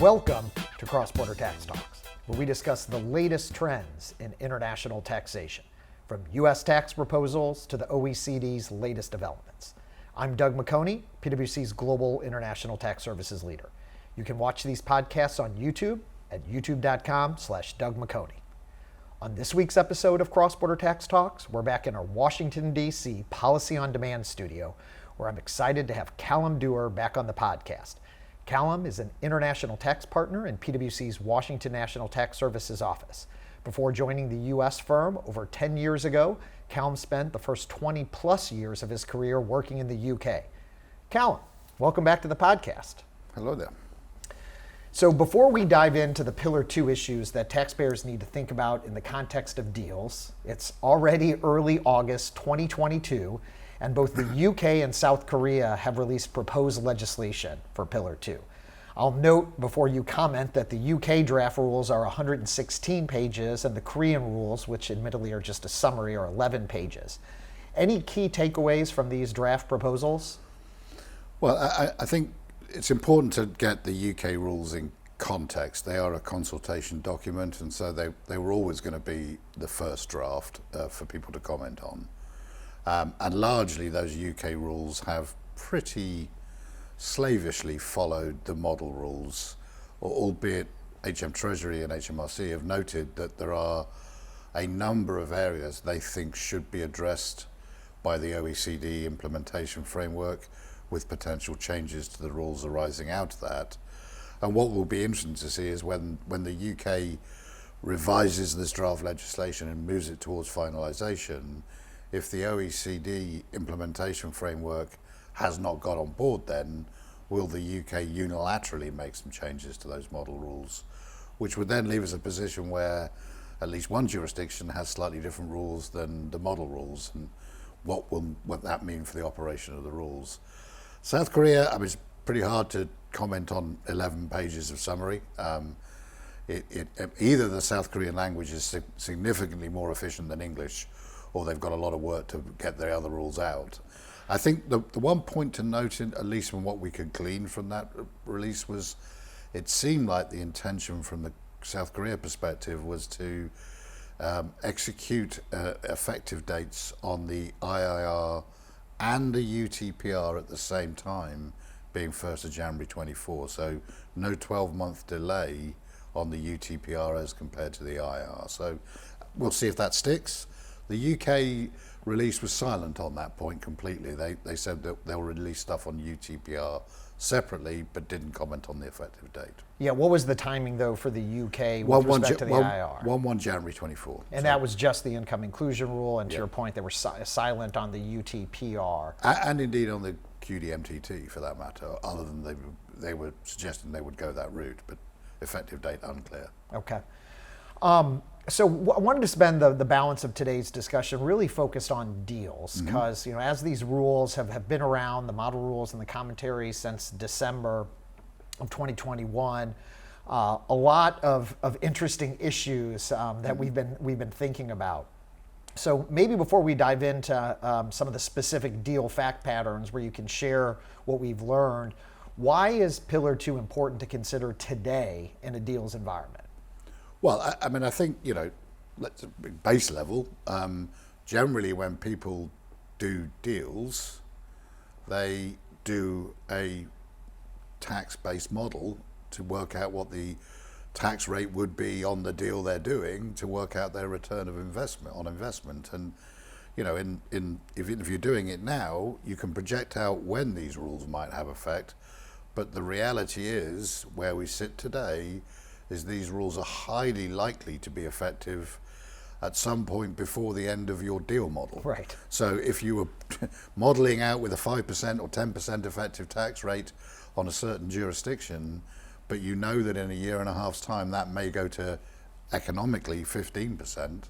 Welcome to Cross-Border Tax Talks, where we discuss the latest trends in international taxation, from U.S. tax proposals to the OECD's latest developments. I'm Doug McHoney, PwC's Global International Tax Services Leader. You can watch these podcasts on YouTube at youtube.com/Doug McHoney. On this week's episode of Cross-Border Tax Talks, we're back in our Washington, D.C. Policy on Demand studio, where I'm excited to have Calum Dewar back on the podcast. Calum is an international tax partner in PwC's Washington National Tax Services office. Before joining the U.S. firm over 10 years ago, Calum spent the first 20 plus years of his career working in the U.K. Calum, welcome back to the podcast. Hello there. So before we dive into the Pillar 2 issues that taxpayers need to think about in the context of deals, it's already early August 2022, and both the UK and South Korea have released proposed legislation for Pillar 2. I'll note before you comment that the UK draft rules are 116 pages and the Korean rules, which admittedly are just a summary, are 11 pages. Any key takeaways from these draft proposals? Well, I think it's important to get the UK rules in context. They are a consultation document, and so they were always going to be the first draft for people to comment on. And largely those UK rules have pretty slavishly followed the model rules, albeit HM Treasury and HMRC have noted that there are a number of areas they think should be addressed by the OECD implementation framework, with potential changes to the rules arising out of that. And what will be interesting to see is when the UK revises this draft legislation and moves it towards finalisation, if the OECD implementation framework has not got on board, then will the UK unilaterally make some changes to those model rules, which would then leave us a position where at least one jurisdiction has slightly different rules than the model rules, and what that mean for the operation of the rules. South Korea, I mean, it's pretty hard to comment on 11 pages of summary. Either the South Korean language is significantly more efficient than English, or they've got a lot of work to get their other rules out. I think the one point to note, at least from what we could glean from that release, was it seemed like the intention from the South Korea perspective was to execute effective dates on the IIR and the UTPR at the same time, being 1st of January 24. So no 12-month delay on the UTPR as compared to the IIR. So we'll see if that sticks. The UK release was silent on that point completely. They said that they'll release stuff on UTPR separately, but didn't comment on the effective date. Yeah, what was the timing though for the UK with respect to the IR? 1 January 24. And that was just the income inclusion rule, and to your point, they were silent on the UTPR. And indeed on the QDMTT for that matter, other than they were suggesting they would go that route, but effective date unclear. Okay. So I wanted to spend the balance of today's discussion really focused on deals, because as these rules have been around, the model rules and the commentary since December of 2021, a lot of interesting issues that we've been thinking about. So maybe before we dive into some of the specific deal fact patterns where you can share what we've learned, why is Pillar 2 important to consider today in a deals environment? Well, I mean, I think, let's base level, generally when people do deals, they do a tax-based model to work out what the tax rate would be on the deal they're doing to work out their return of investment. And, if you're doing it now, you can project out when these rules might have effect. But the reality is, where we sit today, is these rules are highly likely to be effective at some point before the end of your deal model. Right. So if you were modeling out with a 5% or 10% effective tax rate on a certain jurisdiction, but you know that in a year and a half's time that may go to economically 15%,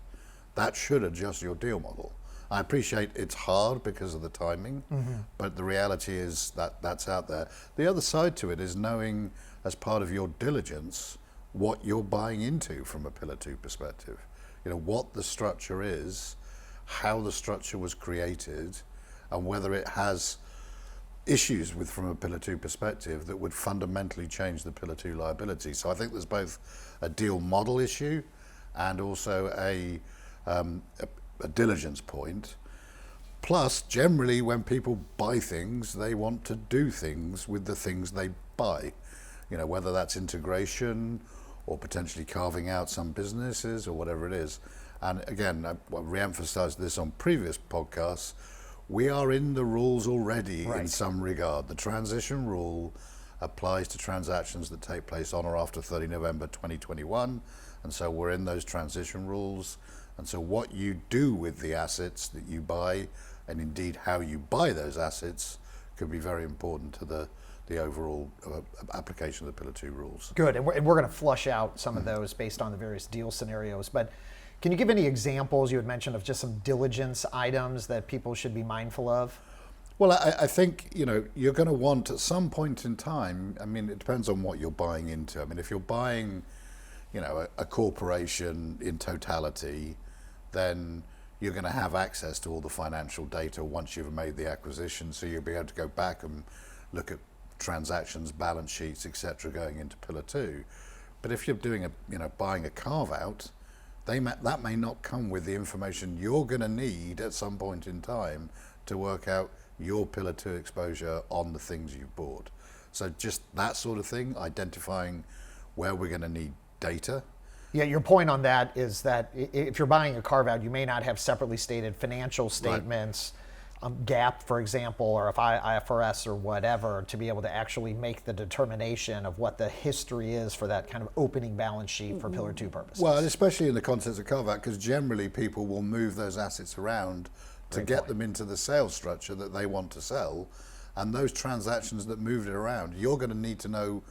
that should adjust your deal model. I appreciate it's hard because of the timing, but the reality is that that's out there. The other side to it is knowing, as part of your diligence, what you're buying into from a Pillar 2 perspective. What the structure is, how the structure was created, and whether it has issues with from a Pillar 2 perspective that would fundamentally change the Pillar 2 liability. So I think there's both a deal model issue and also a diligence point. Plus, generally, when people buy things, they want to do things with the things they buy. You know, whether that's integration or potentially carving out some businesses or whatever it is. And again, I re-emphasized this on previous podcasts. We are in the rules already in some regard. The transition rule applies to transactions that take place on or after 30 November 2021. And so we're in those transition rules. And so what you do with the assets that you buy, and indeed how you buy those assets, could be very important to the overall application of the Pillar 2 rules. Good, and we're going to flush out some of those based on the various deal scenarios. But can you give any examples you had mentioned of just some diligence items that people should be mindful of? Well, I think, you know, you're going to want at some point in time, I mean, it depends on what you're buying into. I mean, if you're buying, you know, a corporation in totality, then you're going to have access to all the financial data once you've made the acquisition. So you'll be able to go back and look at transactions, balance sheets, etc., going into Pillar 2. But if you're doing buying a carve out, that may not come with the information you're going to need at some point in time to work out your Pillar 2 exposure on the things you've bought. So just that sort of thing, identifying where we're going to need data. Yeah, your point on that is that if you're buying a carve out, you may not have separately stated financial statements, GAAP, for example, or if IFRS or whatever, to be able to actually make the determination of what the history is for that kind of opening balance sheet for Pillar 2 purposes. Well, especially in the context of carve-out, because generally people will move those assets around to get them into the sales structure that they want to sell. And those transactions that moved it around, you're going to need to know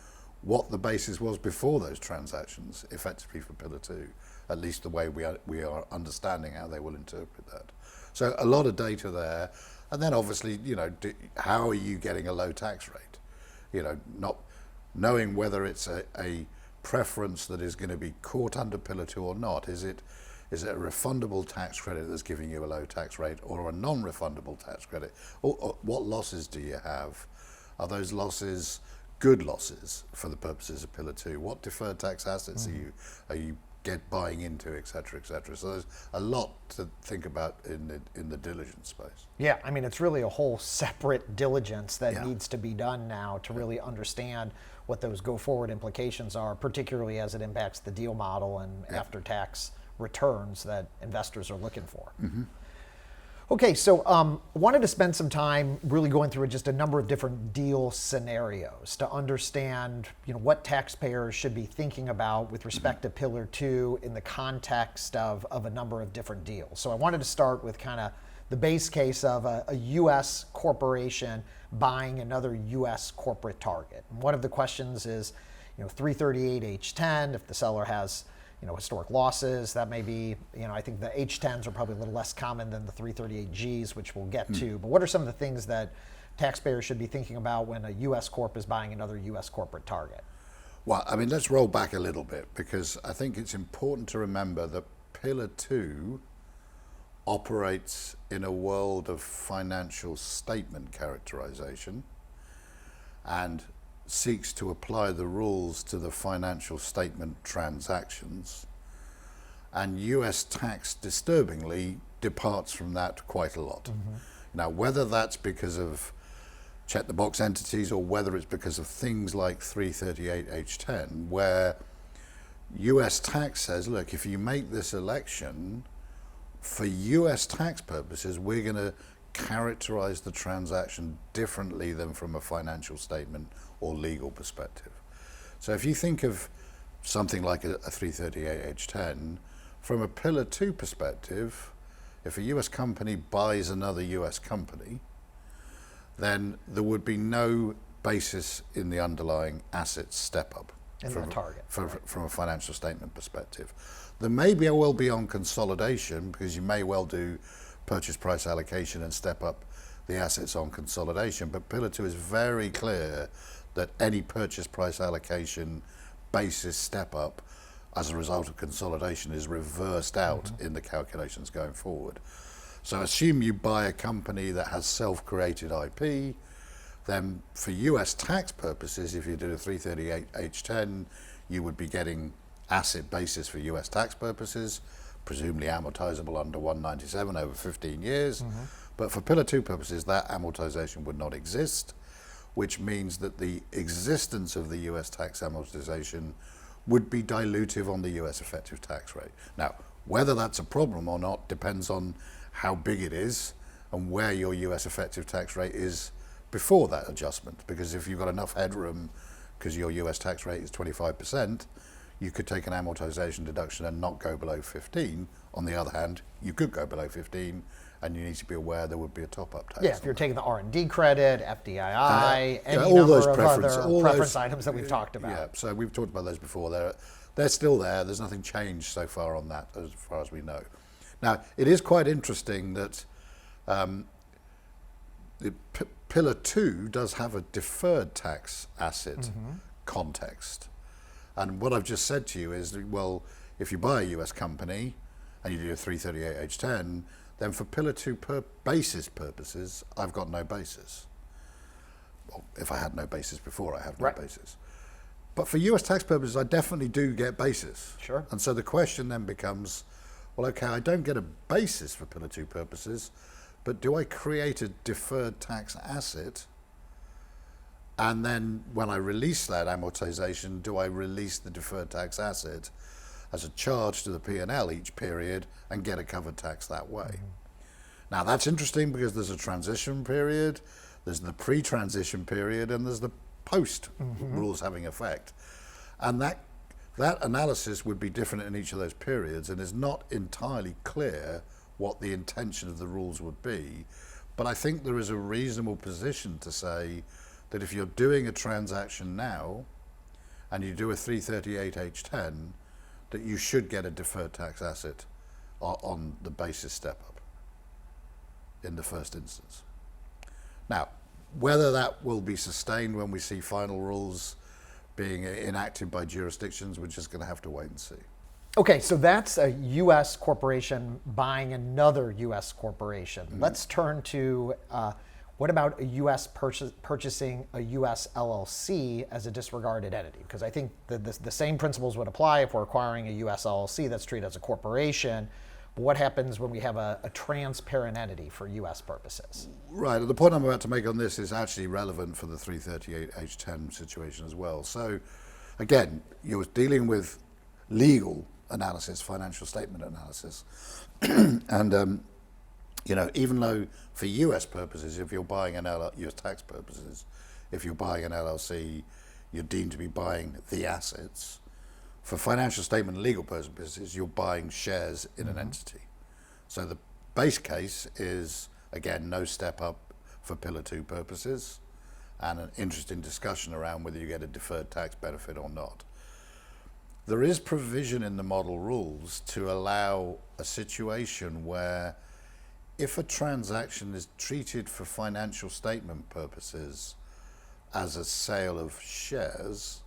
what the basis was before those transactions, effectively for Pillar 2, at least the way we are understanding how they will interpret that. So a lot of data there, and then obviously, you know, how are you getting a low tax rate? You know, not knowing whether it's a preference that is going to be caught under Pillar 2 or not. Is it a refundable tax credit that's giving you a low tax rate, or a non-refundable tax credit? Or what losses do you have? Are those losses good losses for the purposes of Pillar 2? What deferred tax assets are you buying into, et cetera, et cetera? So there's a lot to think about in the diligence space. Yeah, I mean, it's really a whole separate diligence that needs to be done now to really understand what those go-forward implications are, particularly as it impacts the deal model and after-tax returns that investors are looking for. Okay, so wanted to spend some time really going through just a number of different deal scenarios to understand, you know, what taxpayers should be thinking about with respect to Pillar 2 in the context of a number of different deals. So I wanted to start with kind of the base case of a US corporation buying another US corporate target. And one of the questions is, you know, 338H10, if the seller has, you know, historic losses, that may be, you know, I think the H10s are probably a little less common than the 338Gs, which we'll get to. But what are some of the things that taxpayers should be thinking about when a US Corp is buying another US corporate target? Well, I mean, let's roll back a little bit, because I think it's important to remember that Pillar 2 operates in a world of financial statement characterization and seeks to apply the rules to the financial statement transactions, and US tax disturbingly departs from that quite a lot. Now, whether that's because of check the box entities or whether it's because of things like 338H10, where US tax says, look, if you make this election for US tax purposes, we're going to characterize the transaction differently than from a financial statement or legal perspective. So if you think of something like a 338H10, from a Pillar 2 perspective, if a US company buys another US company, then there would be no basis in the underlying assets step up from the target. From a financial statement perspective. There may well be on consolidation, because you may well do purchase price allocation and step up the assets on consolidation, but Pillar 2 is very clear that any purchase price allocation basis step up as a result of consolidation is reversed out in the calculations going forward. So assume you buy a company that has self-created IP, then for US tax purposes, if you did a 338H10, you would be getting asset basis for US tax purposes, presumably amortizable under 197 over 15 years. But for Pillar 2 purposes, that amortization would not exist, which means that the existence of the US tax amortization would be dilutive on the US effective tax rate. Now, whether that's a problem or not depends on how big it is and where your US effective tax rate is before that adjustment. Because if you've got enough headroom, because your US tax rate is 25%, you could take an amortization deduction and not go below 15. On the other hand, you could go below 15, and you need to be aware there would be a top-up tax. Yeah, if you're taking the R&D credit, FDII, any all number those of preference, other all preference those, items that we've talked about. Yeah, so we've talked about those before. They're still there. There's nothing changed so far on that, as far as we know. Now, it is quite interesting that the Pillar 2 does have a deferred tax asset context. And what I've just said to you is, well, if you buy a US company and you do a 338H10, then for Pillar 2 basis purposes, I've got no basis. Well, if I had no basis before, I have no basis. But for US tax purposes, I definitely do get basis. Sure. And so the question then becomes, well, okay, I don't get a basis for Pillar 2 purposes, but do I create a deferred tax asset? And then when I release that amortization, do I release the deferred tax asset as a charge to the P&L each period and get a covered tax that way? Now that's interesting because there's a transition period, there's the pre-transition period, and there's the post rules having effect. And that analysis would be different in each of those periods, and is not entirely clear what the intention of the rules would be. But I think there is a reasonable position to say that if you're doing a transaction now and you do a 338H10, that you should get a deferred tax asset on the basis step up in the first instance. Now, whether that will be sustained when we see final rules being enacted by jurisdictions, we're just going to have to wait and see. Okay, so that's a U.S. corporation buying another U.S. corporation. Let's turn to what about a U.S. purchasing a U.S. LLC as a disregarded entity? Because I think the same principles would apply if we're acquiring a U.S. LLC that's treated as a corporation. But what happens when we have a transparent entity for U.S. purposes? Right, the point I'm about to make on this is actually relevant for the 338H10 situation as well. So again, you're dealing with legal analysis, financial statement analysis. And you know, even though for US purposes, if you're buying US tax purposes, if you're buying an LLC, you're deemed to be buying the assets. For financial statement and legal purposes, you're buying shares in an entity. So the base case is, again, no step up for Pillar 2 purposes, and an interesting discussion around whether you get a deferred tax benefit or not. There is provision in the model rules to allow a situation where if a transaction is treated for financial statement purposes as a sale of shares,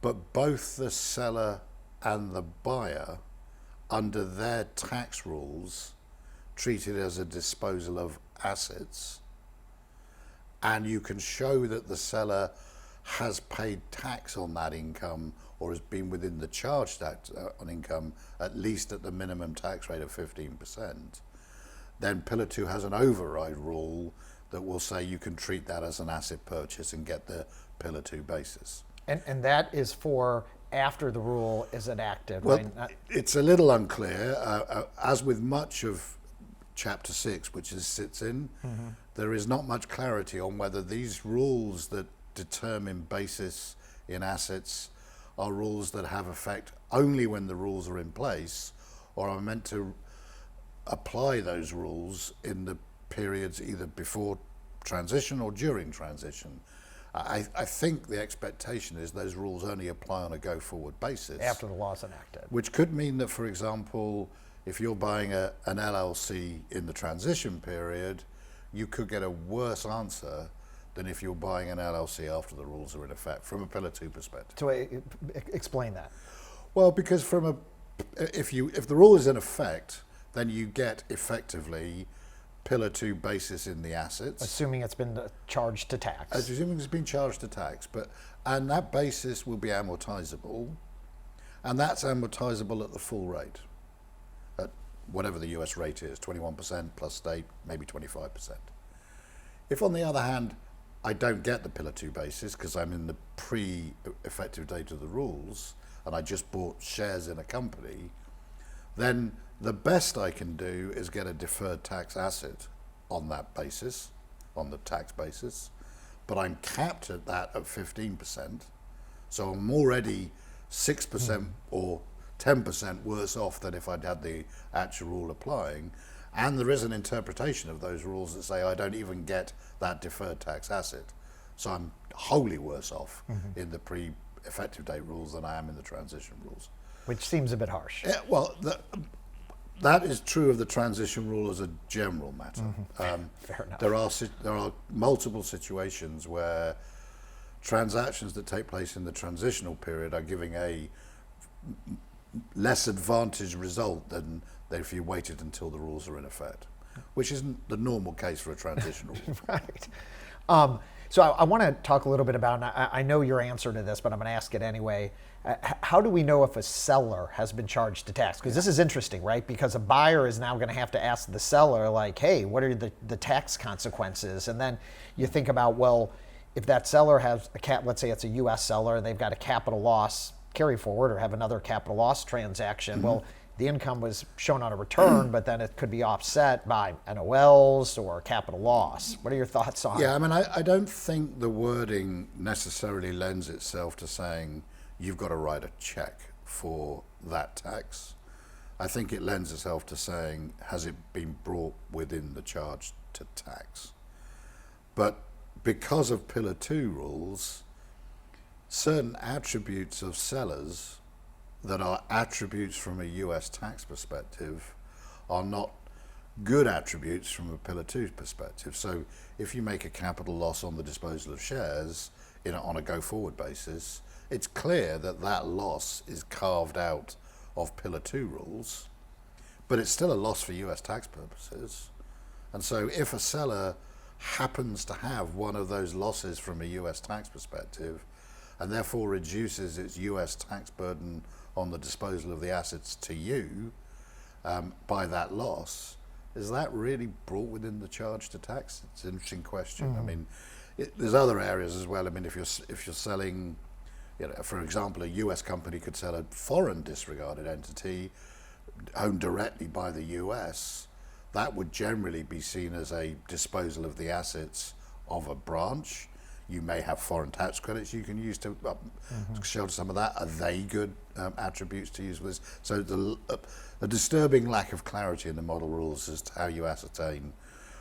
but both the seller and the buyer, under their tax rules, treat it as a disposal of assets, and you can show that the seller has paid tax on that income or has been within the charge tax on income, at least at the minimum tax rate of 15%, then Pillar 2 has an override rule that will say you can treat that as an asset purchase and get the Pillar 2 basis. And that is for after the rule is enacted, Well, right? it's a little unclear. As with much of Chapter 6, which sits in, there is not much clarity on whether these rules that determine basis in assets are rules that have effect only when the rules are in place, or are meant to apply those rules in the periods either before transition or during transition. I think the expectation is those rules only apply on a go-forward basis. After the law is enacted. Which could mean that, for example, if you're buying an LLC in the transition period, you could get a worse answer than if you're buying an LLC after the rules are in effect, from a Pillar 2 perspective. So explain that. Well, because if the rule is in effect, then you get effectively Pillar 2 basis in the assets. Assuming it's been charged to tax. Assuming it's been charged to tax, and that basis will be amortizable, and that's amortizable at the full rate, at whatever the US rate is, 21% plus state, maybe 25%. If on the other hand, I don't get the Pillar 2 basis because I'm in the pre-effective date of the rules and I just bought shares in a company, then the best I can do is get a deferred tax asset on that basis, on the tax basis, but I'm capped at that at 15%, so I'm already 6% or 10% worse off than if I'd had the actual rule applying, and there is an interpretation of those rules that say I don't even get that deferred tax asset, so I'm wholly worse off in the pre-effective date rules than I am in the transition rules. Which seems a bit harsh. Yeah, well, that is true of the transition rule as a general matter. Fair enough. There are multiple situations where transactions that take place in the transitional period are giving a less advantaged result than if you waited until the rules are in effect, which isn't the normal case for a transitional rule. Right. So I want to talk a little bit about, and I know your answer to this, but I'm going to ask it anyway. How do we know if a seller has been charged to tax? Because this is interesting, right? Because a buyer is now going to have to ask the seller, like, hey, what are the tax consequences? And then you think about, well, if that seller has let's say it's a US seller and they've got a capital loss carry forward or have another capital loss transaction, well, the income was shown on a return, but then it could be offset by NOLs or capital loss. What are your thoughts on it? Yeah, I mean, I don't think the wording necessarily lends itself to saying you've got to write a check for that tax. I think it lends itself to saying, has it been brought within the charge to tax? But because of Pillar 2 rules, certain attributes of sellers that are attributes from a US tax perspective are not good attributes from a Pillar 2 perspective. So if you make a capital loss on the disposal of shares on a go-forward basis, it's clear that that loss is carved out of Pillar 2 rules, but it's still a loss for US tax purposes. And so if a seller happens to have one of those losses from a US tax perspective and therefore reduces its US tax burden on the disposal of the assets to you by that loss, is that really brought within the charge to tax? It's an interesting question. I mean, there's other areas as well. I mean, if you're selling, for example, a US company could sell a foreign disregarded entity owned directly by the US, that would generally be seen as a disposal of the assets of a branch. You may have foreign tax credits you can use to show some of that. Are they good attributes to use with this? So the disturbing lack of clarity in the model rules as to how you ascertain.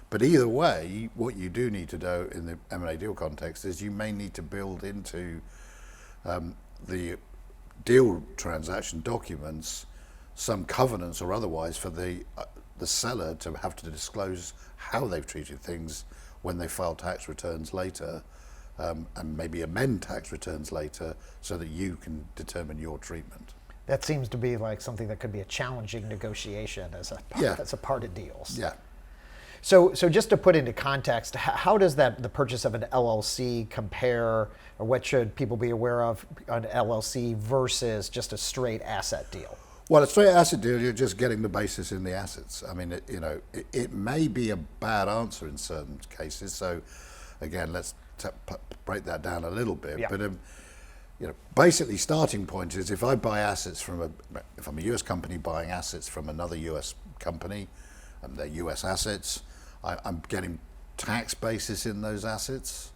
But either way, what you do need to do in the M&A deal context is you may need to build into the deal transaction documents some covenants or otherwise for the seller to have to disclose how they've treated things when they file tax returns later. And maybe amend tax returns later so that you can determine your treatment. That seems to be like something that could be a challenging negotiation as a part of deals. Yeah. So just to put into context, how does the purchase of an LLC compare, or what should people be aware of on an LLC versus just a straight asset deal? Well, a straight asset deal, you're just getting the basis in the assets. I mean, it may be a bad answer in certain cases. So, again, let's break that down a little bit. Yeah. But basically, starting point is if I buy assets if I'm a US company buying assets from another US company, and they're US assets, I'm getting tax basis in those assets.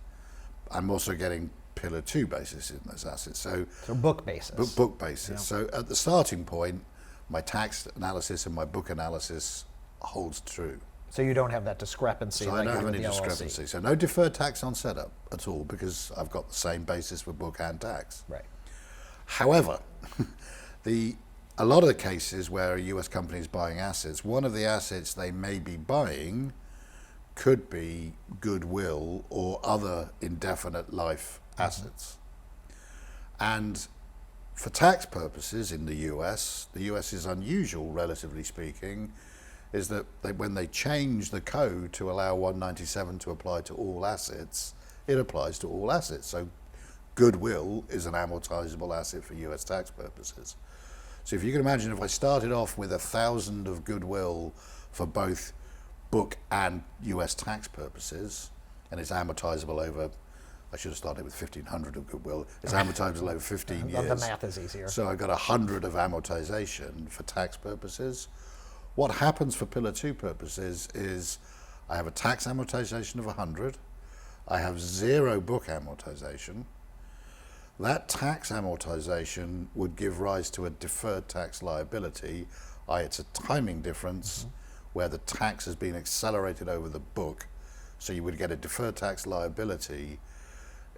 I'm also getting Pillar 2 basis in those assets. So book basis. Book basis. Yeah. So at the starting point, my tax analysis and my book analysis holds true. So you don't have that discrepancy. So like I don't have with any the LLC. discrepancy. So no deferred tax on setup at all because I've got the same basis for book and tax. Right. However, a lot of the cases where a US company is buying assets, one of the assets they may be buying could be goodwill or other indefinite life assets. And for tax purposes in the US is unusual, relatively speaking, is that when they change the code to allow 197 to apply to all assets, it applies to all assets. So goodwill is an amortizable asset for US tax purposes. So if you can imagine, if I started off with 1,000 of goodwill for both book and US tax purposes, and it's amortizable over, I should have started with 1,500 of goodwill, it's amortizable over 15 years. The math is easier. So I got 100 of amortization for tax purposes. What happens for Pillar 2 purposes is I have a tax amortization of 100, I have 0 book amortization. That tax amortization would give rise to a deferred tax liability, it's a timing difference where the tax has been accelerated over the book, so you would get a deferred tax liability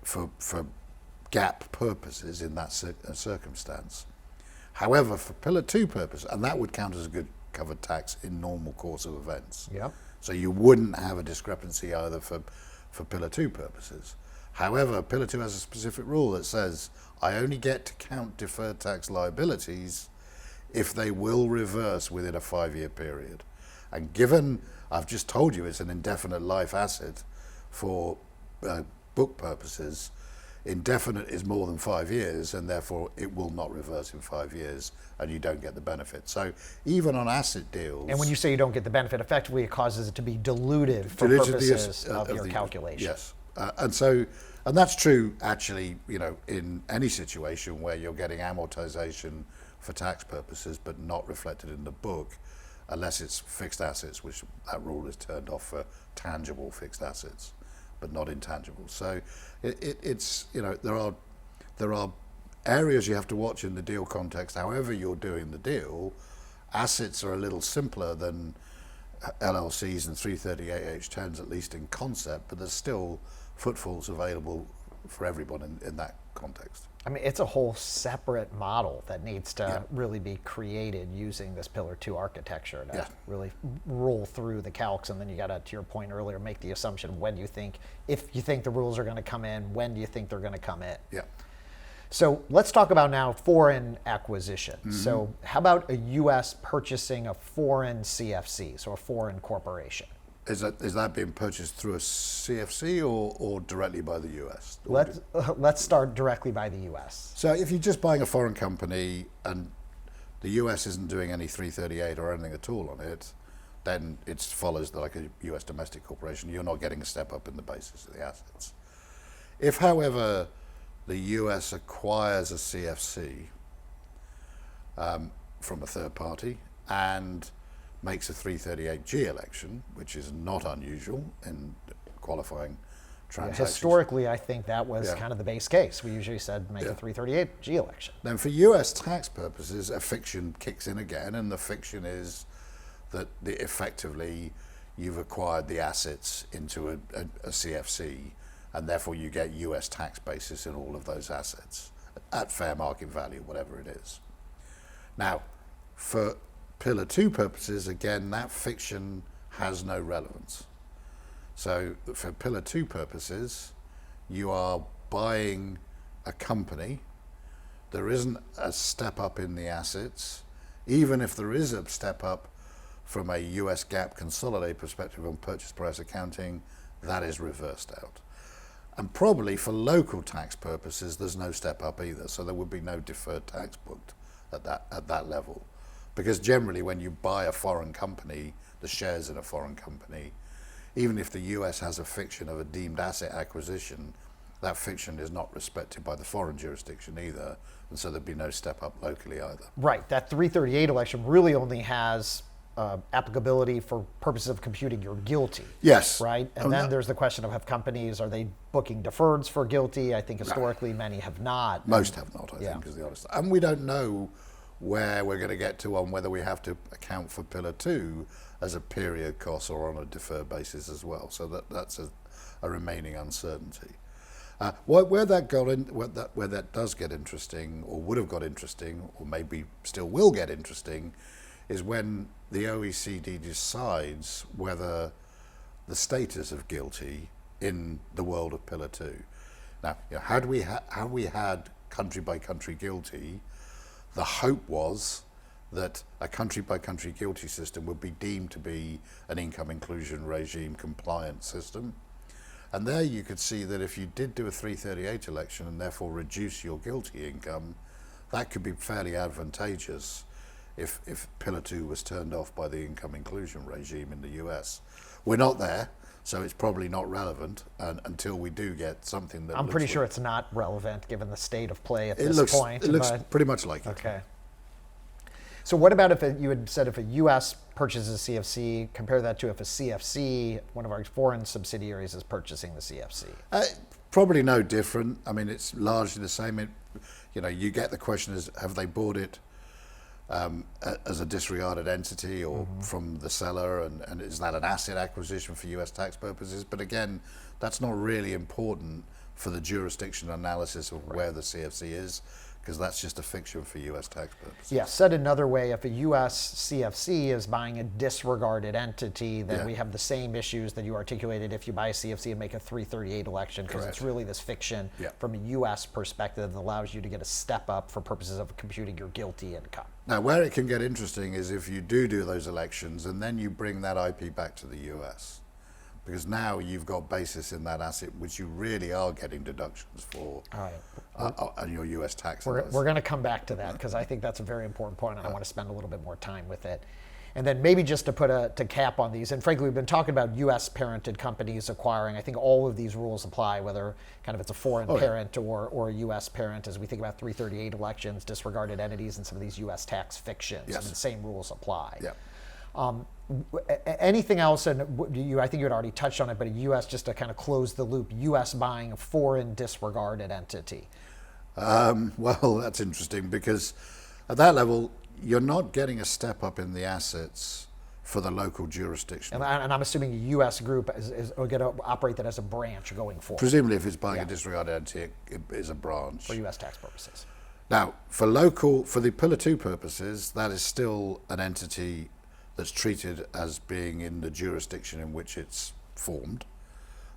for GAAP purposes in that circumstance. However, for Pillar 2 purpose, and that would count as a good covered tax in normal course of events. Yep. So you wouldn't have a discrepancy either for Pillar 2 purposes. However, Pillar 2 has a specific rule that says I only get to count deferred tax liabilities if they will reverse within a 5-year period. And given I've just told you it's an indefinite life asset for book purposes, indefinite is more than 5 years, and therefore it will not reverse in 5 years, and you don't get the benefit. So even on asset deals... And when you say you don't get the benefit, effectively it causes it to be diluted for purposes of your calculation. Yes. And that's true actually, in any situation where you're getting amortization for tax purposes but not reflected in the book, unless it's fixed assets, which that rule is turned off for tangible fixed assets, but not intangible. So it's there are areas you have to watch in the deal context. However you're doing the deal, assets are a little simpler than LLCs and 338H10s, at least in concept, but there's still footfalls available for everyone in that context. I mean, it's a whole separate model that needs to really be created using this Pillar 2 architecture to really roll through the calcs, and then you got to your point earlier, make the assumption if you think the rules are going to come in, when do you think they're going to come in? Yeah. So let's talk about now foreign acquisition. So how about a U.S. purchasing a foreign CFC, so a foreign corporation? Is that being purchased through a CFC or directly by the US? Let's start directly by the US. So if you're just buying a foreign company and the US isn't doing any 338 or anything at all on it, then it follows like a US domestic corporation. You're not getting a step up in the basis of the assets. If, however, the US acquires a CFC from a third party and makes a 338G election, which is not unusual in qualifying transactions. Historically, I think that was kind of the base case. We usually said make a 338G election. Then for US tax purposes, a fiction kicks in again, and the fiction is that effectively you've acquired the assets into a CFC, and therefore you get US tax basis in all of those assets at fair market value, whatever it is. Now, for Pillar 2 purposes, again, that fiction has no relevance. So for Pillar 2 purposes, you are buying a company. There isn't a step up in the assets. Even if there is a step up from a US GAAP consolidated perspective on purchase price accounting, that is reversed out. And probably for local tax purposes, there's no step up either. So there would be no deferred tax booked at that level. Because generally when you buy a foreign company, the shares in a foreign company, even if the US has a fiction of a deemed asset acquisition, that fiction is not respected by the foreign jurisdiction either, and so there'd be no step up locally either. Right, that 338 election really only has applicability for purposes of computing your guilty. Yes. Right, and then there's the question of have companies, are they booking deferreds for guilty? I think historically many have not. Most have not, I think, is the honest. And we don't know where we're going to get to on whether we have to account for Pillar 2 as a period cost or on a deferred basis as well. So that's a remaining uncertainty. Where that does get interesting, or would have got interesting, or maybe still will get interesting, is when the OECD decides whether the status of guilty in the world of Pillar 2. Now, had we had country by country guilty, the hope was that a country-by-country GILTI system would be deemed to be an income inclusion regime compliant system. And there you could see that if you did do a 338 election and therefore reduce your GILTI income, that could be fairly advantageous if Pillar 2 was turned off by the income inclusion regime in the US. We're not there, so it's probably not relevant until we do get something that I'm pretty sure it's not relevant given the state of play at this point. It looks pretty much like it. Okay. So what about if you had said if a U.S. purchases a CFC, compare that to if a CFC, one of our foreign subsidiaries, is purchasing the CFC? Probably no different. I mean, it's largely the same. You get the question is, have they bought it as a disregarded entity or from the seller, and is that an asset acquisition for US tax purposes? But again, that's not really important for the jurisdiction analysis of where the CFC is, because that's just a fiction for US tax purposes. Yeah, said another way, if a US CFC is buying a disregarded entity, then we have the same issues that you articulated if you buy a CFC and make a 338 election, because it's really this fiction from a US perspective that allows you to get a step up for purposes of computing your GILTI income. Now, where it can get interesting is if you do those elections and then you bring that IP back to the US, because now you've got basis in that asset, which you really are getting deductions for on your US tax. We're going to come back to that, because I think that's a very important point, and I want to spend a little bit more time with it. And then maybe just to put to cap on these, and frankly, we've been talking about US parented companies acquiring. I think all of these rules apply, whether kind of it's a foreign parent or a US parent, as we think about 338 elections, disregarded entities, and some of these US tax fictions. Yes. I mean, the same rules apply. Yeah. Anything else, and I think you had already touched on it, but a U.S., just to kind of close the loop, U.S. buying a foreign disregarded entity? Well, that's interesting, because at that level, you're not getting a step up in the assets for the local jurisdiction. And I'm assuming a U.S. group is going to operate that as a branch going forward. Presumably, if it's buying a disregarded entity, it is a branch. For U.S. tax purposes. Now, for the Pillar 2 purposes, that is still an entity that's treated as being in the jurisdiction in which it's formed.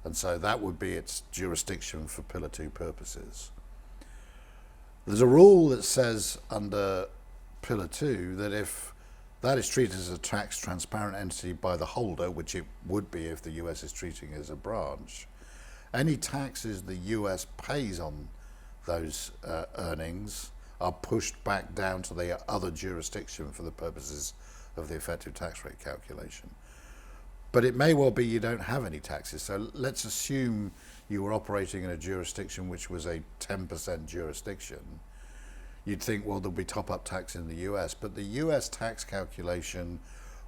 And so that would be its jurisdiction for Pillar 2 purposes. There's a rule that says under Pillar 2 that if that is treated as a tax transparent entity by the holder, which it would be if the US is treating it as a branch, any taxes the US pays on those earnings are pushed back down to the other jurisdiction for the purposes of the effective tax rate calculation. But it may well be you don't have any taxes. So let's assume you were operating in a jurisdiction which was a 10% jurisdiction. You'd think, well, there'll be top-up tax in the US, but the US tax calculation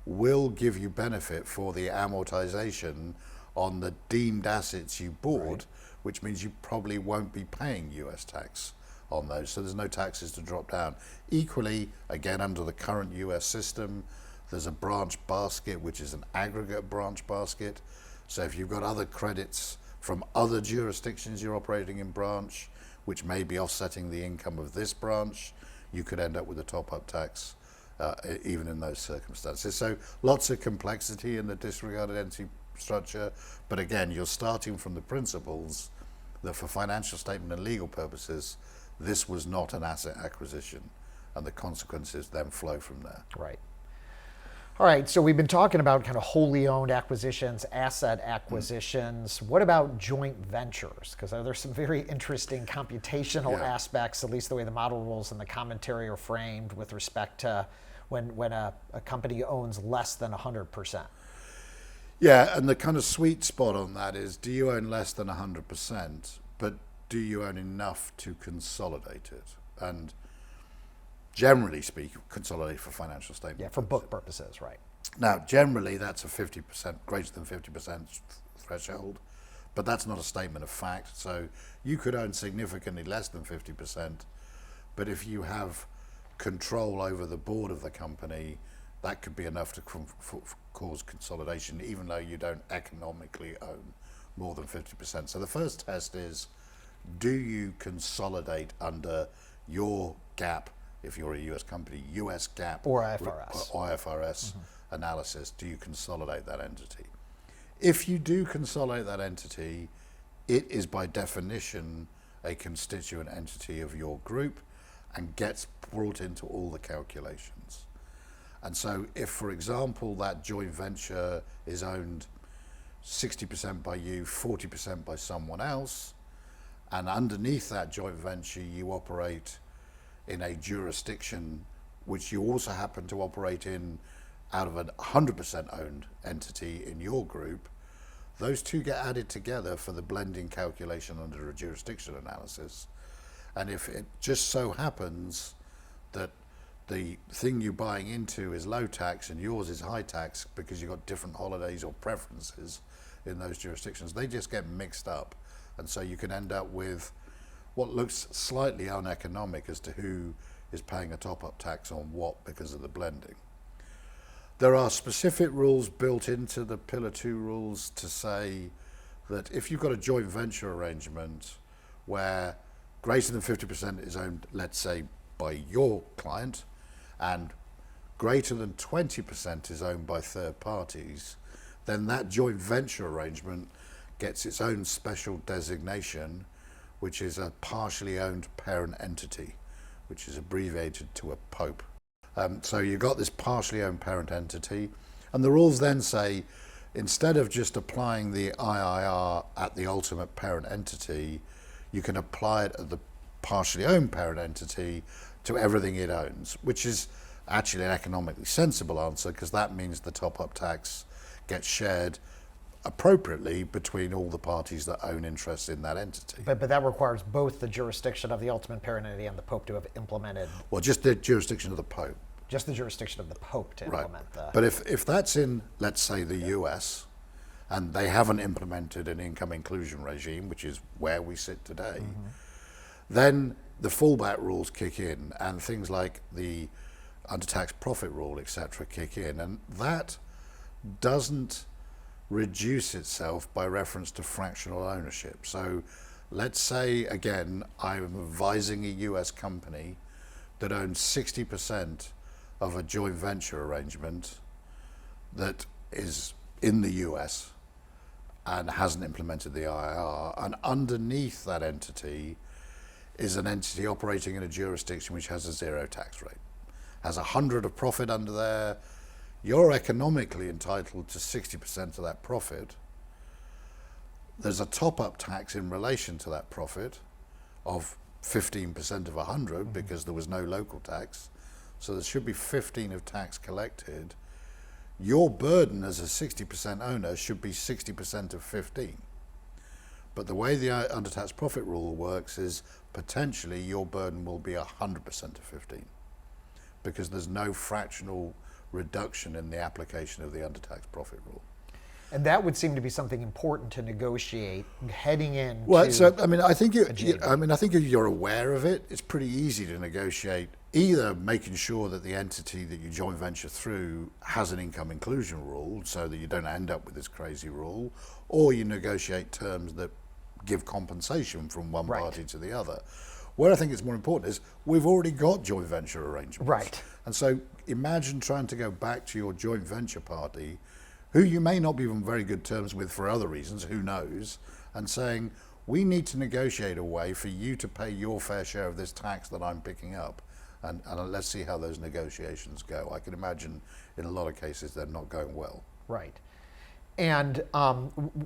will give you benefit for the amortization on the deemed assets you bought, which means you probably won't be paying US tax on those, so there's no taxes to drop down. Equally, again, under the current US system, there's a branch basket, which is an aggregate branch basket. So if you've got other credits from other jurisdictions you're operating in branch, which may be offsetting the income of this branch, you could end up with a top-up tax even in those circumstances. So lots of complexity in the disregarded entity structure, but again, you're starting from the principles that for financial statement and legal purposes, this was not an asset acquisition, and the consequences then flow from there. Right. All right, so we've been talking about kind of wholly owned acquisitions, asset acquisitions. What about joint ventures? Because there's some very interesting computational aspects, at least the way the model rules and the commentary are framed with respect to when a company owns less than 100%. Yeah, and the kind of sweet spot on that is, do you own less than 100%, but do you own enough to consolidate it? And generally speaking, consolidate for financial statement. Yeah, for book purposes, right. Now, generally, that's a 50%, greater than 50% threshold, but that's not a statement of fact. So you could own significantly less than 50%, but if you have control over the board of the company, that could be enough to cause consolidation, even though you don't economically own more than 50%. So the first test is, do you consolidate under your GAAP, if you're a US company, US GAAP or IFRS, analysis, do you consolidate that entity? If you do consolidate that entity, it is by definition a constituent entity of your group and gets brought into all the calculations. And so if, for example, that joint venture is owned 60% by you, 40% by someone else, and underneath that joint venture you operate in a jurisdiction which you also happen to operate in out of a 100% owned entity in your group, those two get added together for the blending calculation under a jurisdiction analysis. And if it just so happens that the thing you're buying into is low tax and yours is high tax because you've got different holidays or preferences in those jurisdictions, they just get mixed up. And so you can end up with what looks slightly uneconomic as to who is paying a top-up tax on what because of the blending. There are specific rules built into the Pillar 2 rules to say that if you've got a joint venture arrangement where greater than 50% is owned, let's say, by your client, and greater than 20% is owned by third parties, then that joint venture arrangement gets its own special designation, which is a partially owned parent entity, which is abbreviated to a POPE. So you've got this partially owned parent entity, and the rules then say, instead of just applying the IIR at the ultimate parent entity, you can apply it at the partially owned parent entity to everything it owns, which is actually an economically sensible answer, because that means the top-up tax gets shared appropriately between all the parties that own interest in that entity. But that requires both the jurisdiction of the ultimate parent entity and the Pope to have implemented. Well, just the jurisdiction of the Pope. Just the jurisdiction of the Pope to implement the. But if that's in, let's say, the US, and they haven't implemented an income inclusion regime, which is where we sit today, then the fallback rules kick in, and things like the under-tax profit rule, etc., kick in, and that doesn't reduce itself by reference to fractional ownership. So let's say, again, I'm advising a US company that owns 60% of a joint venture arrangement that is in the US and hasn't implemented the IIR, and underneath that entity is an entity operating in a jurisdiction which has a zero tax rate, has 100 of profit under there. You're economically entitled to 60% of that profit. There's a top-up tax in relation to that profit of 15% of 100 because there was no local tax. So there should be 15 of tax collected. Your burden as a 60% owner should be 60% of 15. But the way the under-tax profit rule works is potentially your burden will be 100% of 15 because there's no fractional reduction in the application of the under-tax profit rule. And that would seem to be something important to negotiate heading in. Well, so I mean, I think if you're aware of it, it's pretty easy to negotiate. Either making sure that the entity that you joint venture through has an income inclusion rule, so that you don't end up with this crazy rule, or you negotiate terms that give compensation from one party to the other. Where I think it's more important is we've already got joint venture arrangements. Right. And so imagine trying to go back to your joint venture party, who you may not be on very good terms with for other reasons, who knows, and saying, we need to negotiate a way for you to pay your fair share of this tax that I'm picking up. And let's see how those negotiations go. I can imagine in a lot of cases they're not going well. Right. And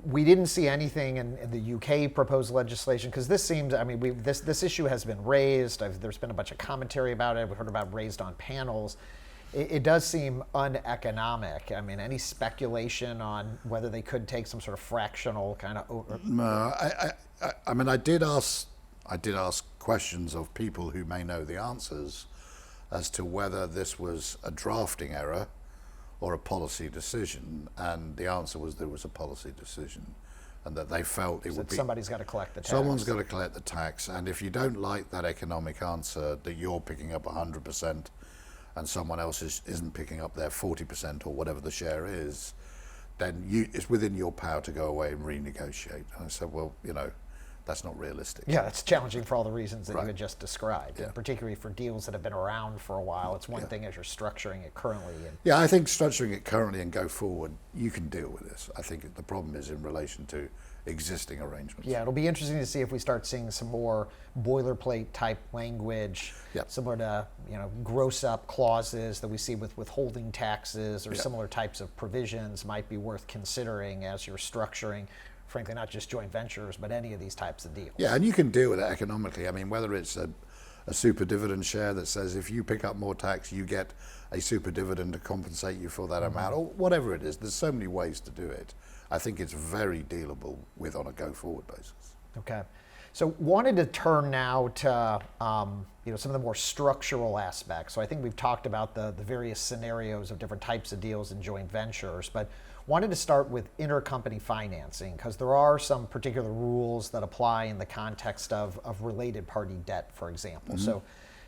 we didn't see anything in the UK proposed legislation, because this seems, I mean, this issue has been raised. There's been a bunch of commentary about it. We've heard about it raised on panels. It does seem uneconomic. I mean, any speculation on whether they could take some sort of fractional kind of? No, I mean, I did ask questions of people who may know the answers as to whether this was a drafting error or a policy decision, and the answer was there was a policy decision, and that they felt it would be somebody's got to collect the tax. Someone's got to collect the tax, and if you don't like that economic answer that you're picking up 100% and someone else isn't picking up their 40% or whatever the share is, then it's within your power to go away and renegotiate. And I said, well, you know, that's not realistic. Yeah, it's challenging for all the reasons that Right. you had just described, and particularly for deals that have been around for a while. It's one thing as you're structuring it currently. And Yeah, I think structuring it currently and go forward, you can deal with this. I think the problem is in relation to existing arrangements. yeah, it'll be interesting to see if we start seeing some more boilerplate type language, Yep. similar to gross up clauses that we see with withholding taxes or similar types of provisions might be worth considering as you're structuring, frankly, not just joint ventures, but any of these types of deals. Yeah, and you can deal with it economically. I mean, whether it's a super dividend share that says if you pick up more tax, you get a super dividend to compensate you for that amount, or whatever it is. There's so many ways to do it. I think it's very dealable with on a go-forward basis. Okay. So wanted to turn now to some of the more structural aspects. So I think we've talked about the various scenarios of different types of deals in joint ventures, but wanted to start with intercompany financing because there are some particular rules that apply in the context of related party debt, for example. So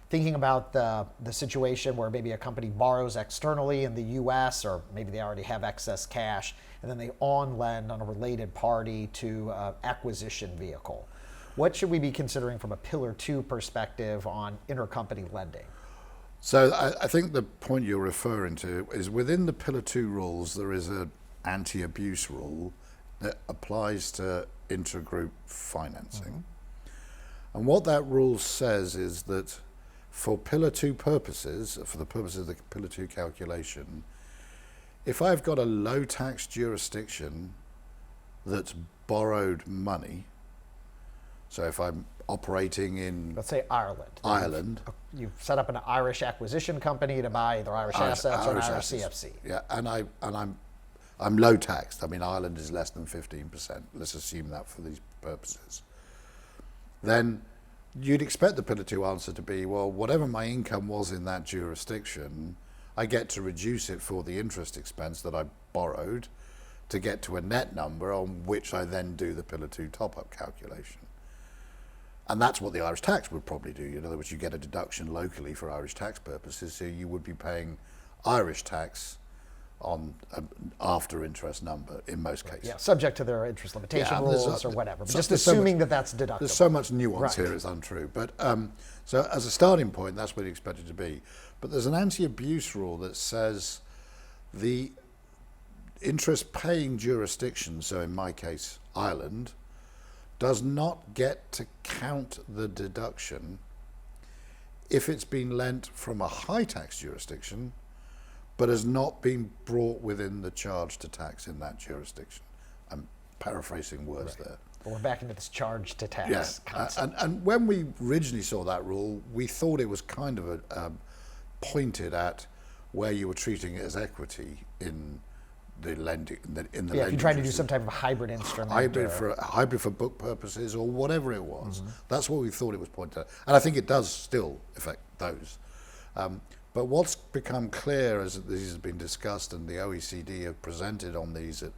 thinking about the situation where maybe a company borrows externally in the US, or maybe they already have excess cash, and then they on-lend on a related party to acquisition vehicle. What should we be considering from a Pillar 2 perspective on intercompany lending? So I think the point you're referring to is within the Pillar 2 rules, there is an anti-abuse rule that applies to intergroup financing. And what that rule says is that for Pillar 2 purposes, for the purposes of the Pillar 2 calculation, if I've got a low tax jurisdiction that's borrowed money, so if I'm operating in, Let's say Ireland. You've set up an Irish acquisition company to buy either Irish assets or an Irish CFC. Yeah, and I'm low taxed. I mean, Ireland is less than 15%. Let's assume that for these purposes. Then you'd expect the Pillar 2 answer to be, well, whatever my income was in that jurisdiction, I get to reduce it for the interest expense that I borrowed to get to a net number on which I then do the Pillar 2 top-up calculation. And that's what the Irish tax would probably do. In other words, you get a deduction locally for Irish tax purposes, so you would be paying Irish tax on an after interest number in most cases. Yeah, subject to their interest limitation rules or whatever. But just there's so assuming much- that that's deductible. There's so much nuance here, it's untrue. But so as a starting point, that's what you expect it to be. But there's an anti-abuse rule that says the interest-paying jurisdiction, so in my case, Ireland, does not get to count the deduction if it's been lent from a high tax jurisdiction but has not been brought within the charge to tax in that jurisdiction. I'm paraphrasing words there. But we're back into this charge to tax concept. And when we originally saw that rule, we thought it was kind of pointed at where you were treating it as equity in the lending. If you're trying to do some type of hybrid instrument. Hybrid for book purposes or whatever it was. That's what we thought it was pointed at. And I think it does still affect those. But what's become clear as these has been discussed and the OECD have presented on these at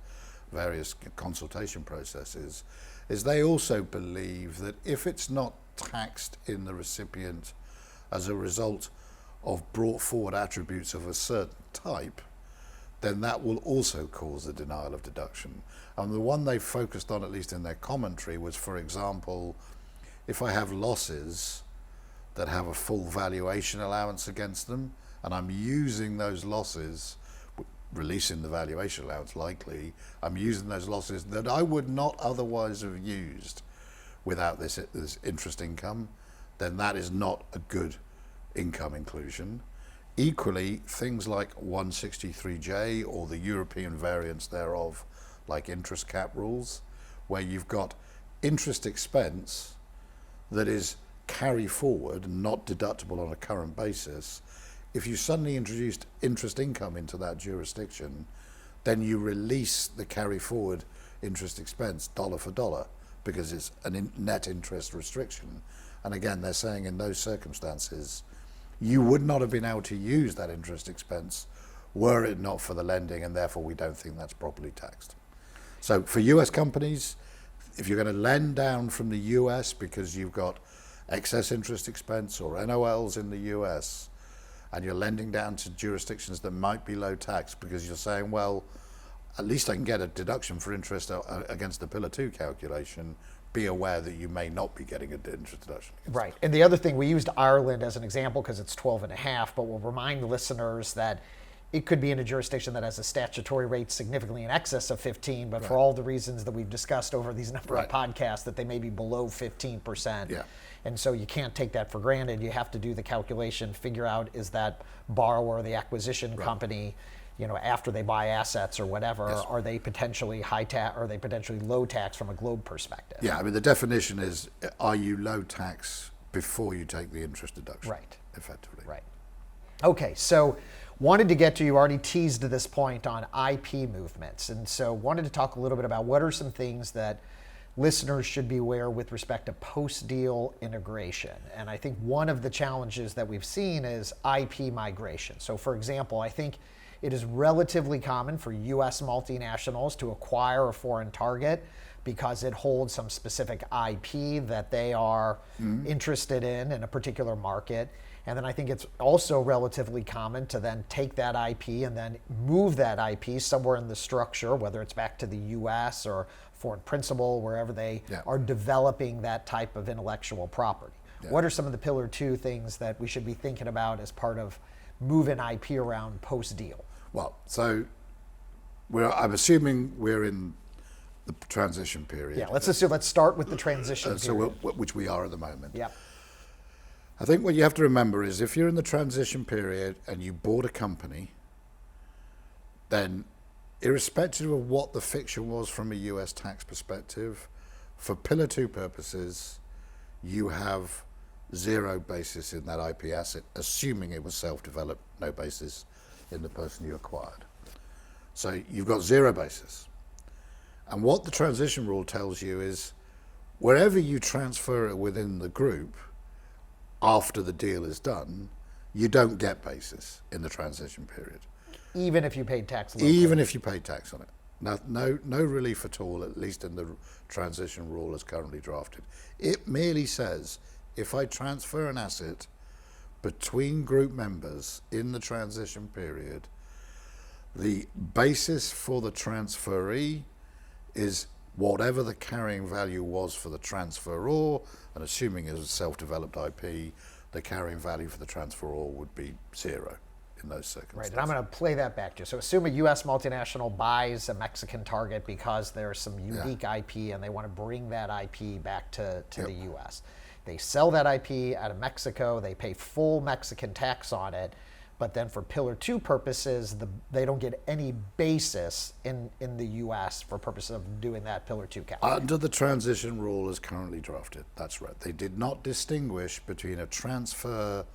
various consultation processes is they also believe that if it's not taxed in the recipient as a result of brought forward attributes of a certain type, then that will also cause the denial of deduction. And the one they focused on, at least in their commentary, was, for example, if I have losses that have a full valuation allowance against them, and I'm using those losses, releasing the valuation allowance likely, I'm using those losses that I would not otherwise have used without this interest income, then that is not a good income inclusion. Equally, things like 163J or the European variants thereof, like interest cap rules, where you've got interest expense that is carry forward, not deductible on a current basis. If you suddenly introduced interest income into that jurisdiction, then you release the carry forward interest expense dollar for dollar because it's a net interest restriction. And again, they're saying in those circumstances, you would not have been able to use that interest expense were it not for the lending, and therefore we don't think that's properly taxed. So for US companies, if you're going to lend down from the US because you've got excess interest expense or NOLs in the US, and you're lending down to jurisdictions that might be low tax because you're saying, well, at least I can get a deduction for interest against the Pillar 2 calculation. Be aware that you may not be getting an interest deduction. Right. And the other thing, we used Ireland as an example because it's 12.5, but we'll remind listeners that it could be in a jurisdiction that has a statutory rate significantly in excess of 15, but for all the reasons that we've discussed over these number of podcasts, that they may be below 15%. Yeah. And so you can't take that for granted. You have to do the calculation, figure out, is that borrower, the acquisition company, after they buy assets or whatever, are they potentially high tax, or are they potentially low tax from a globe perspective? Yeah, I mean, the definition is, are you low tax before you take the interest deduction? Right. Effectively. Right. Okay, so wanted to get to, you already teased to this point on IP movements. And so wanted to talk a little bit about what are some things that listeners should be aware with respect to post-deal integration. And I think one of the challenges that we've seen is IP migration. So for example, I think it is relatively common for US multinationals to acquire a foreign target because it holds some specific IP that they are interested in a particular market. And then I think it's also relatively common to then take that IP and then move that IP somewhere in the structure, whether it's back to the US or foreign principal, wherever they are developing that type of intellectual property. What are some of the Pillar 2 things that we should be thinking about as part of moving IP around post-deal? Well, so I'm assuming we're in the transition period. Yeah, let's start with the transition period. Which we are at the moment. Yeah. I think what you have to remember is if you're in the transition period and you bought a company, then irrespective of what the fiction was from a US tax perspective, for Pillar 2 purposes, you have zero basis in that IP asset, assuming it was self-developed, no basis in the person you acquired. So you've got zero basis. And what the transition rule tells you is wherever you transfer it within the group after the deal is done, you don't get basis in the transition period. Even if you paid tax locally? Even if you paid tax on it. No relief at all, at least in the transition rule as currently drafted. It merely says, if I transfer an asset between group members in the transition period, the basis for the transferee is whatever the carrying value was for the transferor, and assuming it was self-developed IP, the carrying value for the transferor would be zero in those circumstances. Right, and I'm going to play that back to you. So assume a US multinational buys a Mexican target because there's some unique IP and they want to bring that IP back to the US. They sell that IP out of Mexico, they pay full Mexican tax on it, but then for Pillar 2 purposes, they don't get any basis in the US for purposes of doing that Pillar 2 calculation. Under the transition rule as currently drafted, that's right. They did not distinguish between a transfer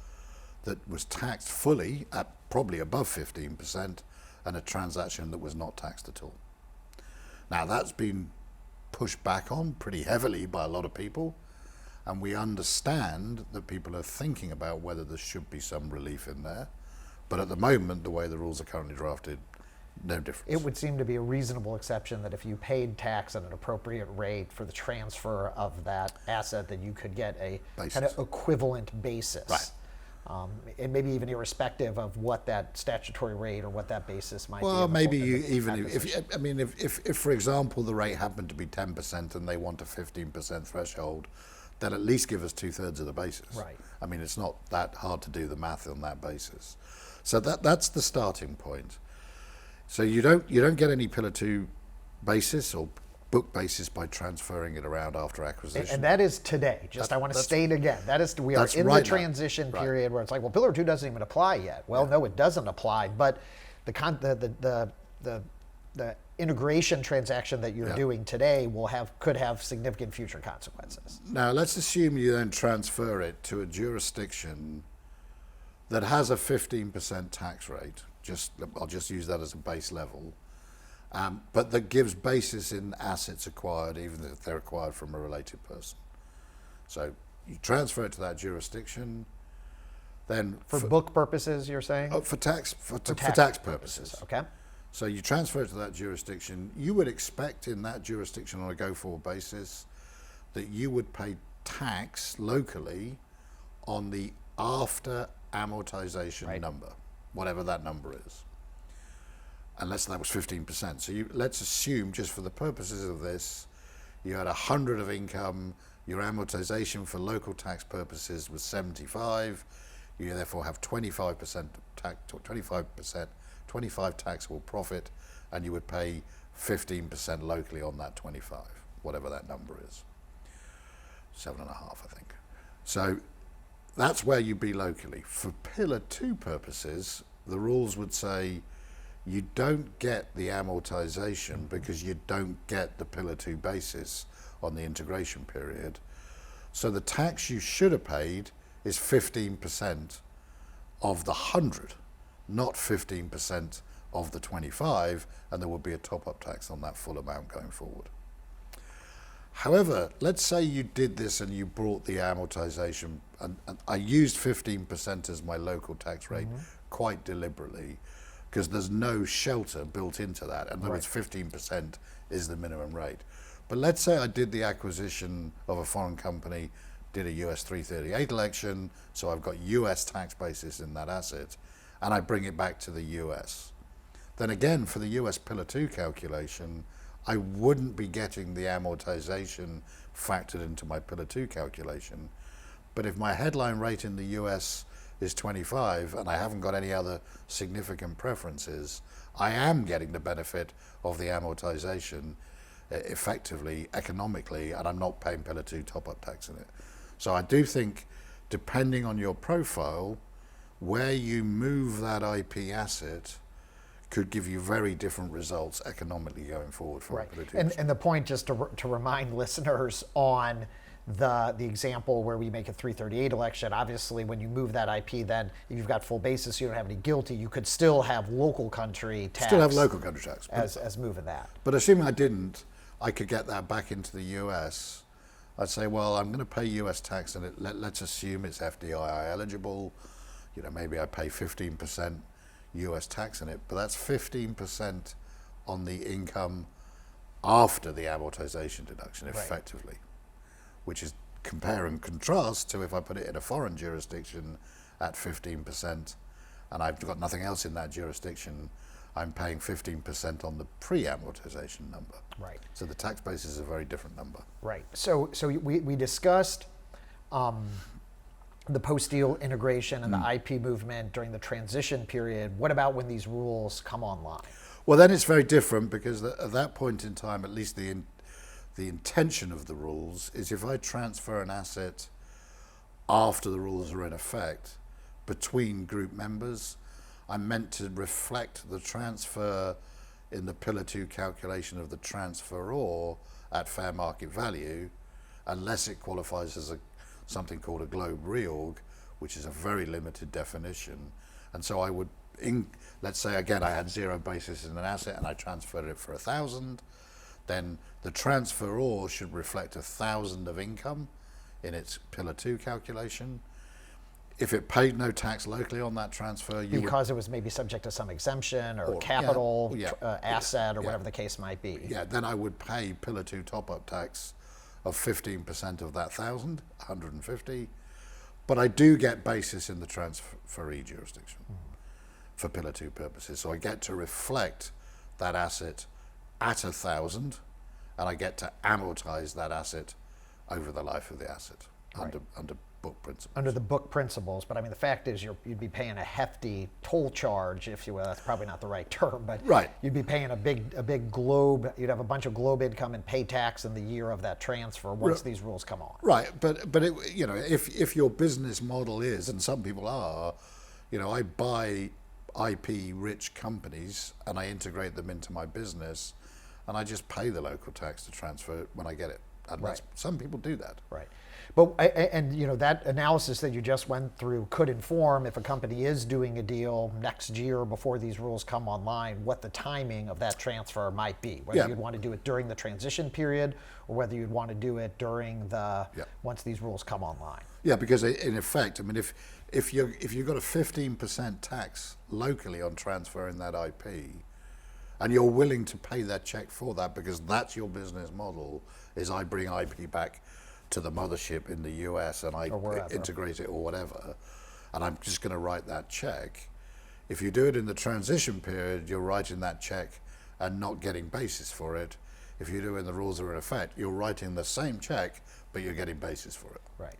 that was taxed fully at probably above 15% and a transaction that was not taxed at all. Now that's been pushed back on pretty heavily by a lot of people, and we understand that people are thinking about whether there should be some relief in there. But at the moment, the way the rules are currently drafted, no difference. It would seem to be a reasonable exception that if you paid tax at an appropriate rate for the transfer of that asset, that you could get a kind of equivalent basis. Right. And maybe even irrespective of what that statutory rate or what that basis might be. Well, maybe if, for example, the rate happened to be 10% and they want a 15% threshold, then at least give us 2/3 of the basis. Right. I mean, it's not that hard to do the math on that basis. So that's the starting point. So you don't get any Pillar 2 basis or book basis by transferring it around after acquisition. And that is today. I want to state again. We are in the transition period where it's like, well, Pillar 2 doesn't even apply yet. Well, no, it doesn't apply. But the integration transaction that you're doing today could have significant future consequences. Now, let's assume you then transfer it to a jurisdiction that has a 15% tax rate. I'll just use that as a base level. But that gives basis in assets acquired, even if they're acquired from a related person. So you transfer it to that jurisdiction, then for book purposes, you're saying? For tax purposes. Okay. So you transfer it to that jurisdiction. You would expect in that jurisdiction on a go-forward basis that you would pay tax locally on the after amortization number, whatever that number is. unless that was 15%. So let's assume, just for the purposes of this, you had 100 of income, your amortization for local tax purposes was 75, you therefore have 25% tax, 25 taxable profit, and you would pay 15% locally on that 25, whatever that number is. 7.5, I think. So that's where you'd be locally. For Pillar 2 purposes, the rules would say you don't get the amortization because you don't get the Pillar 2 basis on the integration period. So the tax you should have paid is 15% of the 100, not 15% of the 25, and there would be a top-up tax on that full amount going forward. However, let's say you did this and you brought the amortization, and I used 15% as my local tax rate quite deliberately, because there's no shelter built into that. In other words, 15% is the minimum rate. But let's say I did the acquisition of a foreign company, did a US 338 election, so I've got US tax basis in that asset, and I bring it back to the US. Then again, for the US Pillar 2 calculation, I wouldn't be getting the amortization factored into my Pillar 2 calculation. But if my headline rate in the US is 25 and I haven't got any other significant preferences, I am getting the benefit of the amortization effectively, economically, and I'm not paying Pillar 2 top-up tax in it. So I do think, depending on your profile, where you move that IP asset could give you very different results economically going forward. For and the point, just to remind listeners on the example where we make a 338 election, obviously when you move that IP, then if you've got full basis, you don't have any GILTI, you could still have local country tax. Still have local country tax. As moving that. But assuming I didn't, I could get that back into the US. I'd say, well, I'm going to pay US tax, and let's assume it's FDII eligible. You know, maybe I pay 15% US tax in it, but that's 15% on the income after the amortization deduction, effectively, which is compare and contrast to if I put it in a foreign jurisdiction at 15% and I've got nothing else in that jurisdiction, I'm paying 15% on the pre-amortization number. Right. So the tax base is a very different number. Right. So we discussed the post-deal integration and the IP movement during the transition period. What about when these rules come online? Well, then it's very different, because at that point in time, at least the intention of the rules is, if I transfer an asset after the rules are in effect between group members, I'm meant to reflect the transfer in the Pillar 2 calculation of the transferor at fair market value, unless it qualifies as something called a globe reorg, which is a very limited definition. And so I would, let's say again, I had zero basis in an asset and I transferred it for 1,000, then the transferor should reflect 1,000 of income in its Pillar 2 calculation. If it paid no tax locally on that transfer, because it was maybe subject to some exemption or capital asset or whatever the case might be. Yeah, then I would pay Pillar 2 top-up tax of 15% of that 1,000, 150, but I do get basis in the transferee jurisdiction for Pillar 2 purposes. So I get to reflect that asset at 1,000, and I get to amortize that asset over the life of the asset under book principles. Under the book principles, but I mean the fact is you'd be paying a hefty toll charge, if you will. That's probably not the right term, but you'd be paying a big globe. You'd have a bunch of globe income and pay tax in the year of that transfer once these rules come on. Right, but it, you know, if your business model is, and some people are, you know, I buy IP rich companies and I integrate them into my business, and I just pay the local tax to transfer it when I get it. And some people do that. Right. But and you know, that analysis that you just went through could inform, if a company is doing a deal next year before these rules come online, what the timing of that transfer might be. Whether you'd want to do it during the transition period, or whether you'd want to do it during the once these rules come online. Yeah, because in effect, I mean, if you've got a 15% tax locally on transferring that IP, and you're willing to pay that check for that because that's your business model, is I bring IP back to the mothership in the US and I integrate it or whatever, and I'm just going to write that check. If you do it in the transition period, you're writing that check and not getting basis for it. If you do it in the rules that are in effect, you're writing the same check, but you're getting basis for it. Right.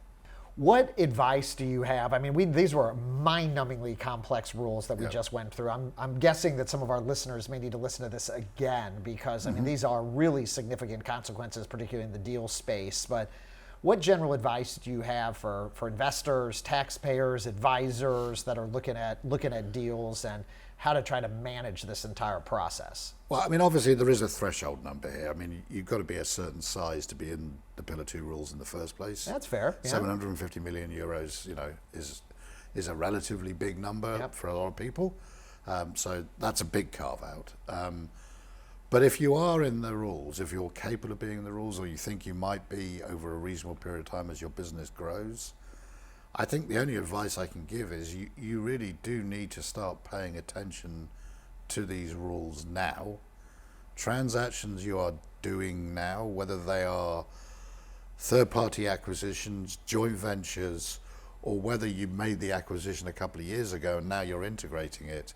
What advice do you have? I mean, these were mind-numbingly complex rules that we just went through. I'm guessing that some of our listeners may need to listen to this again because, I mean, these are really significant consequences, particularly in the deal space. But what general advice do you have for investors, taxpayers, advisors that are looking at deals and how to try to manage this entire process? Well, I mean, obviously there is a threshold number here. I mean, you've got to be a certain size to be in the Pillar 2 rules in the first place. That's fair. Yeah. 750 million euros, is a relatively big number for a lot of people. So that's a big carve out. But if you are in the rules, if you're capable of being in the rules, or you think you might be over a reasonable period of time as your business grows, I think the only advice I can give is you really do need to start paying attention to these rules now. Transactions you are doing now, whether they are third-party acquisitions, joint ventures, or whether you made the acquisition a couple of years ago and now you're integrating it,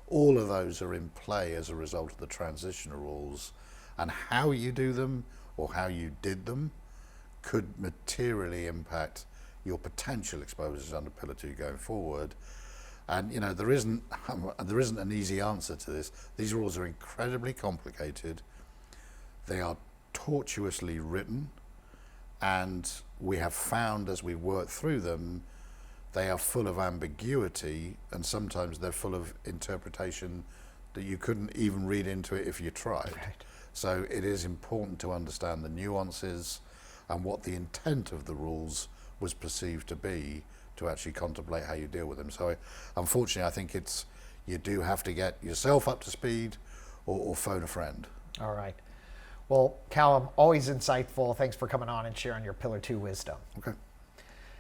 all of those are in play as a result of the transitional rules, and how you do them or how you did them could materially impact your potential exposures under Pillar 2 going forward. And there isn't an easy answer to this. These rules are incredibly complicated. They are tortuously written, and we have found as we work through them, they are full of ambiguity, and sometimes they're full of interpretation that you couldn't even read into it if you tried. Right. So it is important to understand the nuances and what the intent of the rules was perceived to be to actually contemplate how you deal with them. So unfortunately, I think you do have to get yourself up to speed or phone a friend. All right. Well, Calum, always insightful. Thanks for coming on and sharing your Pillar 2 wisdom. Okay.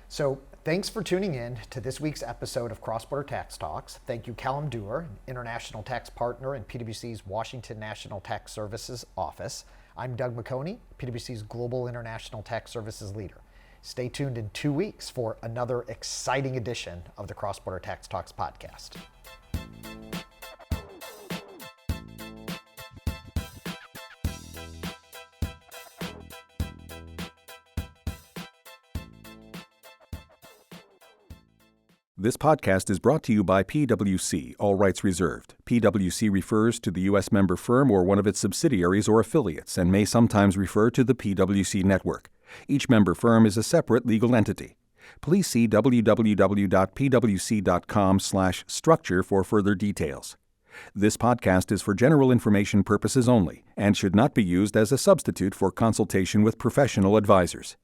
So thanks for tuning in to this week's episode of Cross-Border Tax Talks. Thank you, Calum Dewar, an international tax partner in PwC's Washington National Tax Services office. I'm Doug McHoney, PwC's Global International Tax Services leader. Stay tuned in 2 weeks for another exciting edition of the Cross-Border Tax Talks podcast. This podcast is brought to you by PwC, all rights reserved. PwC refers to the U.S. member firm or one of its subsidiaries or affiliates and may sometimes refer to the PwC network. Each member firm is a separate legal entity. Please see www.pwc.com/structure for further details. This podcast is for general information purposes only and should not be used as a substitute for consultation with professional advisors.